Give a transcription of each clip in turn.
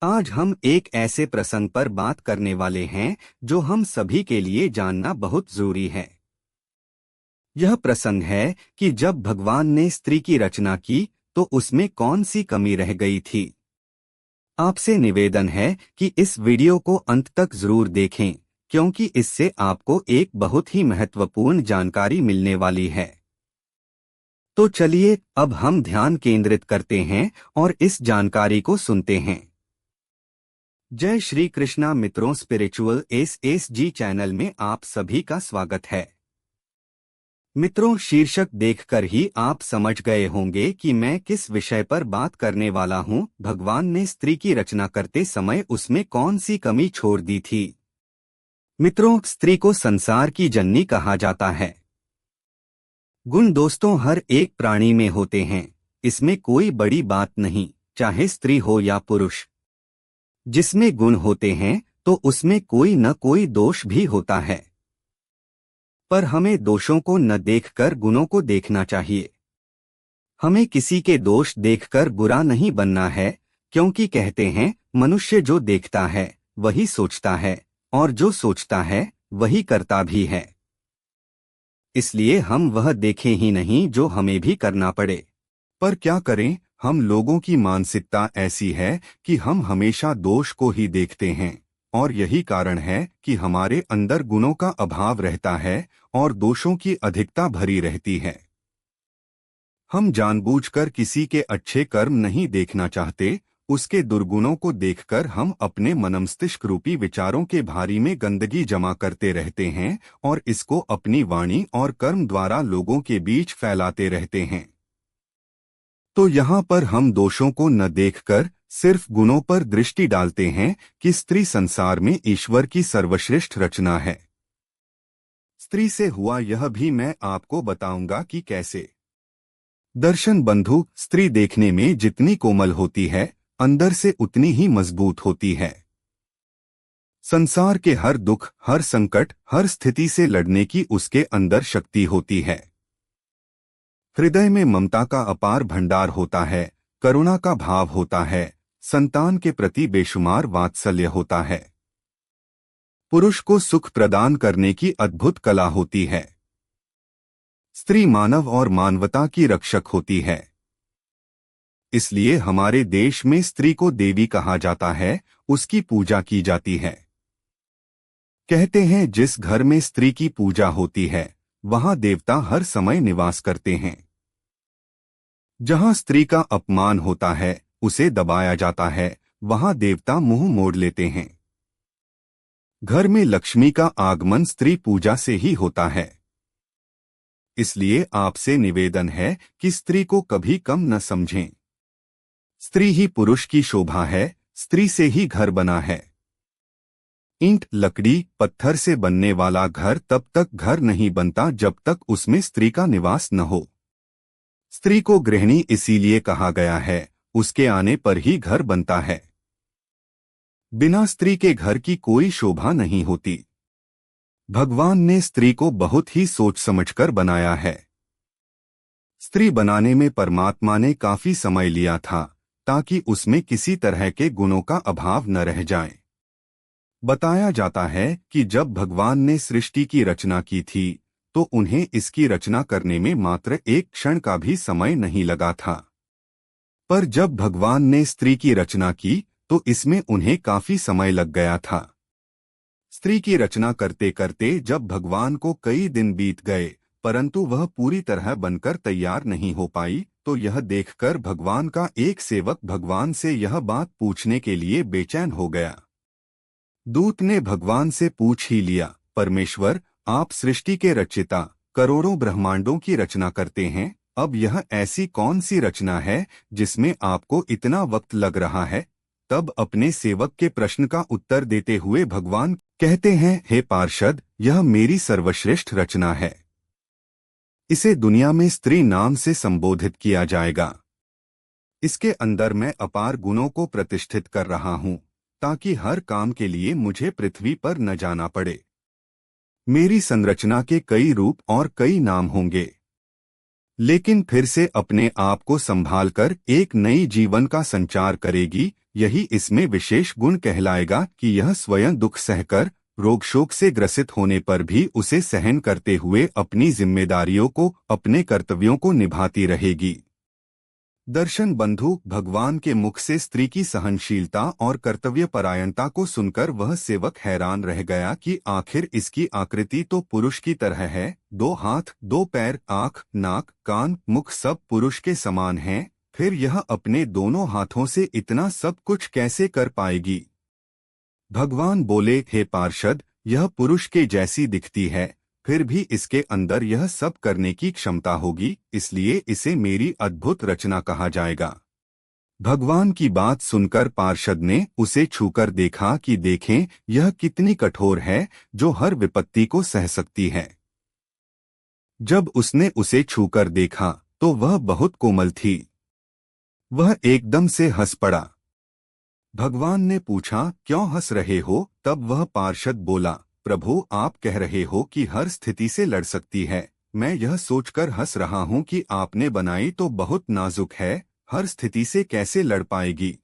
आज हम एक ऐसे प्रसंग पर बात करने वाले हैं जो हम सभी के लिए जानना बहुत जरूरी है। यह प्रसंग है कि जब भगवान ने स्त्री की रचना की तो उसमें कौन सी कमी रह गई थी। आपसे निवेदन है कि इस वीडियो को अंत तक जरूर देखें, क्योंकि इससे आपको एक बहुत ही महत्वपूर्ण जानकारी मिलने वाली है। तो चलिए अब हम ध्यान केंद्रित करते हैं और इस जानकारी को सुनते हैं। जय श्री कृष्णा मित्रों, स्पिरिचुअल एसएसजी चैनल में आप सभी का स्वागत है। मित्रों, शीर्षक देखकर ही आप समझ गए होंगे कि मैं किस विषय पर बात करने वाला हूं। भगवान ने स्त्री की रचना करते समय उसमें कौन सी कमी छोड़ दी थी। मित्रों, स्त्री को संसार की जननी कहा जाता है। गुण दोस्तों हर एक प्राणी में होते हैं, इसमें कोई बड़ी बात नहीं, चाहे स्त्री हो या पुरुष। जिसमें गुण होते हैं तो उसमें कोई न कोई दोष भी होता है, पर हमें दोषों को न देखकर गुणों को देखना चाहिए। हमें किसी के दोष देखकर बुरा नहीं बनना है, क्योंकि कहते हैं मनुष्य जो देखता है वही सोचता है, और जो सोचता है वही करता भी है। इसलिए हम वह देखें ही नहीं जो हमें भी करना पड़े। पर क्या करें, हम लोगों की मानसिकता ऐसी है कि हम हमेशा दोष को ही देखते हैं, और यही कारण है कि हमारे अंदर गुणों का अभाव रहता है और दोषों की अधिकता भरी रहती है। हम जानबूझकर किसी के अच्छे कर्म नहीं देखना चाहते, उसके दुर्गुणों को देखकर हम अपने मनमस्तिष्क रूपी विचारों के भारी में गंदगी जमा करते रहते हैं और इसको अपनी वाणी और कर्म द्वारा लोगों के बीच फैलाते रहते हैं। तो यहाँ पर हम दोषों को न देखकर सिर्फ गुणों पर दृष्टि डालते हैं कि स्त्री संसार में ईश्वर की सर्वश्रेष्ठ रचना है। स्त्री से हुआ यह भी मैं आपको बताऊंगा कि कैसे। दर्शन बंधु, स्त्री देखने में जितनी कोमल होती है, अंदर से उतनी ही मजबूत होती है। संसार के हर दुख, हर संकट, हर स्थिति से लड़ने की उसके अंदर शक्ति होती है। हृदय में ममता का अपार भंडार होता है, करुणा का भाव होता है, संतान के प्रति बेशुमार वात्सल्य होता है। पुरुष को सुख प्रदान करने की अद्भुत कला होती है। स्त्री मानव और मानवता की रक्षक होती है। इसलिए हमारे देश में स्त्री को देवी कहा जाता है, उसकी पूजा की जाती है। कहते हैं जिस घर में स्त्री की पूजा होती है वहां देवता हर समय निवास करते हैं। जहां स्त्री का अपमान होता है, उसे दबाया जाता है, वहां देवता मुंह मोड़ लेते हैं। घर में लक्ष्मी का आगमन स्त्री पूजा से ही होता है। इसलिए आपसे निवेदन है कि स्त्री को कभी कम न समझें। स्त्री ही पुरुष की शोभा है, स्त्री से ही घर बना है। ईंट, लकड़ी, पत्थर से बनने वाला घर तब तक घर नहीं बनता जब तक उसमें स्त्री का निवास न हो। स्त्री को गृहिणी इसीलिए कहा गया है, उसके आने पर ही घर बनता है। बिना स्त्री के घर की कोई शोभा नहीं होती। भगवान ने स्त्री को बहुत ही सोच समझकर बनाया है। स्त्री बनाने में परमात्मा ने काफी समय लिया था, ताकि उसमें किसी तरह के गुणों का अभाव न रह जाए। बताया जाता है कि जब भगवान ने सृष्टि की रचना की थी तो उन्हें इसकी रचना करने में मात्र एक क्षण का भी समय नहीं लगा था। पर जब भगवान ने स्त्री की रचना की तो इसमें उन्हें काफी समय लग गया था। स्त्री की रचना करते करते जब भगवान को कई दिन बीत गए, परंतु वह पूरी तरह बनकर तैयार नहीं हो पाई, तो यह देखकर भगवान का एक सेवक भगवान से यह बात पूछने के लिए बेचैन हो गया। दूत ने भगवान से पूछ ही लिया, परमेश्वर, आप सृष्टि के रचयिता, करोड़ों ब्रह्मांडों की रचना करते हैं, अब यह ऐसी कौन सी रचना है जिसमें आपको इतना वक्त लग रहा है। तब अपने सेवक के प्रश्न का उत्तर देते हुए भगवान कहते हैं, हे पार्षद, यह मेरी सर्वश्रेष्ठ रचना है। इसे दुनिया में स्त्री नाम से संबोधित किया जाएगा। इसके अंदर मैं अपार गुणों को प्रतिष्ठित कर रहा हूँ, ताकि हर काम के लिए मुझे पृथ्वी पर न जाना पड़े। मेरी संरचना के कई रूप और कई नाम होंगे, लेकिन फिर से अपने आप को संभालकर एक नई जीवन का संचार करेगी। यही इसमें विशेष गुण कहलाएगा कि यह स्वयं दुख सहकर, रोग शोक से ग्रसित होने पर भी उसे सहन करते हुए अपनी जिम्मेदारियों को, अपने कर्तव्यों को निभाती रहेगी। दर्शन बंधु, भगवान के मुख से स्त्री की सहनशीलता और कर्तव्यपरायणता को सुनकर वह सेवक हैरान रह गया कि आखिर इसकी आकृति तो पुरुष की तरह है। 2 हाथ, 2 पैर, आँख, नाक, कान, मुख सब पुरुष के समान हैं। फिर यह अपने दोनों हाथों से इतना सब कुछ कैसे कर पाएगी? भगवान बोले, हे पार्षद, यह पुरुष के जैसी दिखती है, फिर भी इसके अंदर यह सब करने की क्षमता होगी, इसलिए इसे मेरी अद्भुत रचना कहा जाएगा। भगवान की बात सुनकर पार्षद ने उसे छूकर देखा कि देखें यह कितनी कठोर है, जो हर विपत्ति को सह सकती है। जब उसने उसे छूकर देखा तो वह बहुत कोमल थी। वह एकदम से हंस पड़ा। भगवान ने पूछा, क्यों हंस रहे हो? तब वह पार्षद बोला, प्रभु, आप कह रहे हो कि हर स्थिति से लड़ सकती है। मैं यह सोचकर हंस रहा हूँ कि आपने बनाई तो बहुत नाजुक है, हर स्थिति से कैसे लड़ पाएगी?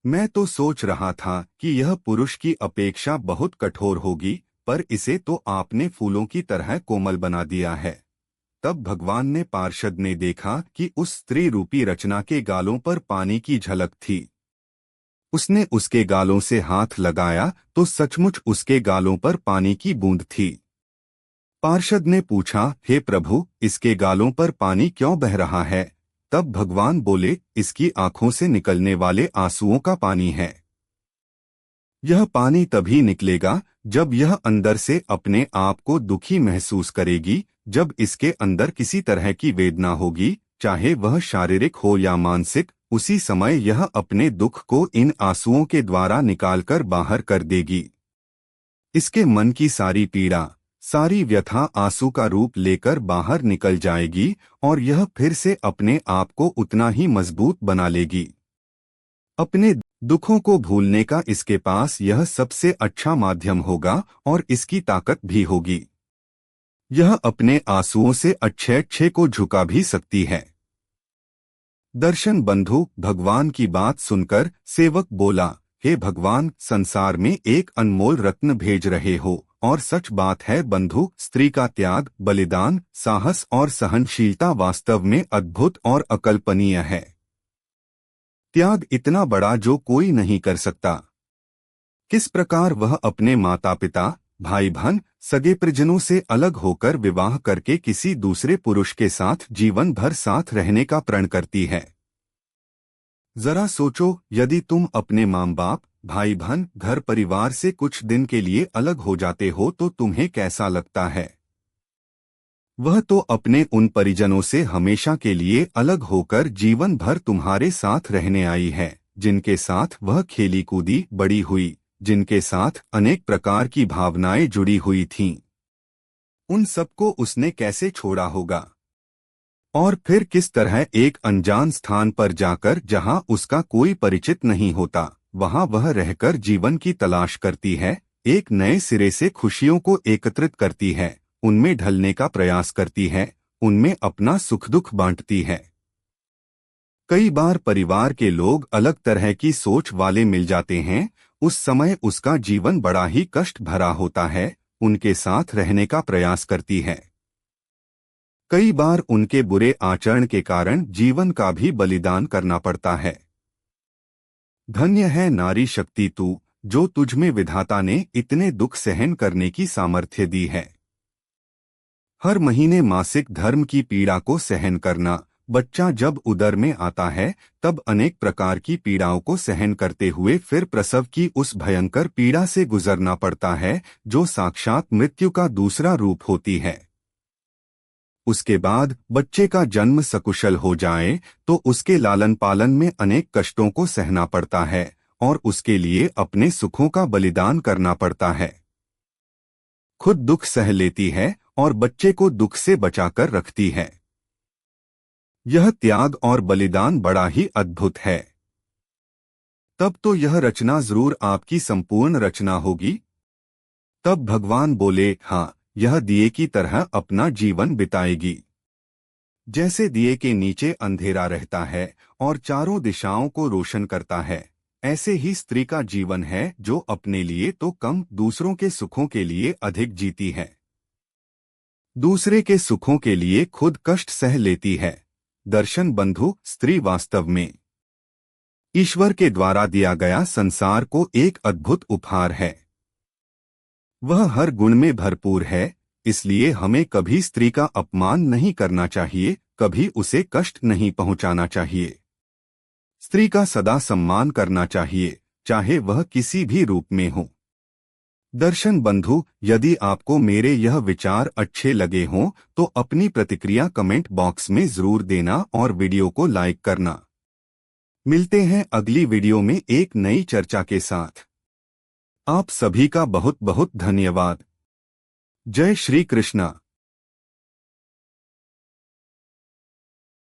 मैं तो सोच रहा था कि यह पुरुष की अपेक्षा बहुत कठोर होगी, पर इसे तो आपने फूलों की तरह कोमल बना दिया है। तब भगवान ने पार्षद ने देखा कि उस स्त्री रूपी रचना के गालों पर पानी की झलक थी। उसने उसके गालों से हाथ लगाया तो सचमुच उसके गालों पर पानी की बूंद थी। पार्षद ने पूछा, हे प्रभु, इसके गालों पर पानी क्यों बह रहा है? तब भगवान बोले, इसकी आंखों से निकलने वाले आंसुओं का पानी है। यह पानी तभी निकलेगा जब यह अंदर से अपने आप को दुखी महसूस करेगी, जब इसके अंदर किसी तरह की वेदना होगी, चाहे वह शारीरिक हो या मानसिक, उसी समय यह अपने दुख को इन आंसुओं के द्वारा निकालकर बाहर कर देगी। इसके मन की सारी पीड़ा, सारी व्यथा आंसू का रूप लेकर बाहर निकल जाएगी और यह फिर से अपने आप को उतना ही मजबूत बना लेगी। अपने दुखों को भूलने का इसके पास यह सबसे अच्छा माध्यम होगा और इसकी ताकत भी होगी। यह अपने आंसुओं से अच्छे को झुका भी सकती है। दर्शन बंधु, भगवान की बात सुनकर सेवक बोला, हे भगवान, संसार में एक अनमोल रत्न भेज रहे हो, और सच बात है बंधु, स्त्री का त्याग, बलिदान, साहस और सहनशीलता वास्तव में अद्भुत और अकल्पनीय है। त्याग इतना बड़ा जो कोई नहीं कर सकता। किस प्रकार वह अपने माता पिता, भाई बहन, सगे परिजनों से अलग होकर विवाह करके किसी दूसरे पुरुष के साथ जीवन भर साथ रहने का प्रण करती है। जरा सोचो, यदि तुम अपने माँ बाप, भाई बहन, घर परिवार से कुछ दिन के लिए अलग हो जाते हो तो तुम्हें कैसा लगता है? वह तो अपने उन परिजनों से हमेशा के लिए अलग होकर जीवन भर तुम्हारे साथ रहने आई है, जिनके साथ वह खेली कूदी बड़ी हुई, जिनके साथ अनेक प्रकार की भावनाएं जुड़ी हुई थीं। उन सबको उसने कैसे छोड़ा होगा? और फिर किस तरह एक अनजान स्थान पर जाकर, जहां उसका कोई परिचित नहीं होता, वहां वह रहकर जीवन की तलाश करती है, एक नए सिरे से खुशियों को एकत्रित करती है, उनमें ढलने का प्रयास करती है, उनमें अपना सुख दुख बांटती है। कई बार परिवार के लोग अलग तरह की सोच वाले मिल जाते हैं, उस समय उसका जीवन बड़ा ही कष्ट भरा होता है, उनके साथ रहने का प्रयास करती है। कई बार उनके बुरे आचरण के कारण जीवन का भी बलिदान करना पड़ता है। धन्य है नारी शक्ति तू, जो तुझमें विधाता ने इतने दुख सहन करने की सामर्थ्य दी है। हर महीने मासिक धर्म की पीड़ा को सहन करना, बच्चा जब उदर में आता है तब अनेक प्रकार की पीड़ाओं को सहन करते हुए फिर प्रसव की उस भयंकर पीड़ा से गुजरना पड़ता है, जो साक्षात मृत्यु का दूसरा रूप होती है। उसके बाद बच्चे का जन्म सकुशल हो जाए तो उसके लालन पालन में अनेक कष्टों को सहना पड़ता है और उसके लिए अपने सुखों का बलिदान करना पड़ता है। खुद दुख सह लेती है और बच्चे को दुख से बचाकर रखती है। यह त्याग और बलिदान बड़ा ही अद्भुत है। तब तो यह रचना जरूर आपकी संपूर्ण रचना होगी। तब भगवान बोले, हाँ, यह दिए की तरह अपना जीवन बिताएगी। जैसे दिए के नीचे अंधेरा रहता है और चारों दिशाओं को रोशन करता है, ऐसे ही स्त्री का जीवन है जो अपने लिए तो कम दूसरों के सुखों के लिए अधिक जीती है, दूसरे के सुखों के लिए खुद कष्ट सह लेती है। दर्शन बंधु, स्त्री वास्तव में ईश्वर के द्वारा दिया गया संसार को एक अद्भुत उपहार है। वह हर गुण में भरपूर है, इसलिए हमें कभी स्त्री का अपमान नहीं करना चाहिए, कभी उसे कष्ट नहीं पहुंचाना चाहिए। स्त्री का सदा सम्मान करना चाहिए, चाहे वह किसी भी रूप में हो। दर्शन बंधु, यदि आपको मेरे यह विचार अच्छे लगे हों तो अपनी प्रतिक्रिया कमेंट बॉक्स में जरूर देना और वीडियो को लाइक करना। मिलते हैं अगली वीडियो में एक नई चर्चा के साथ। आप सभी का बहुत बहुत धन्यवाद। जय श्री कृष्णा।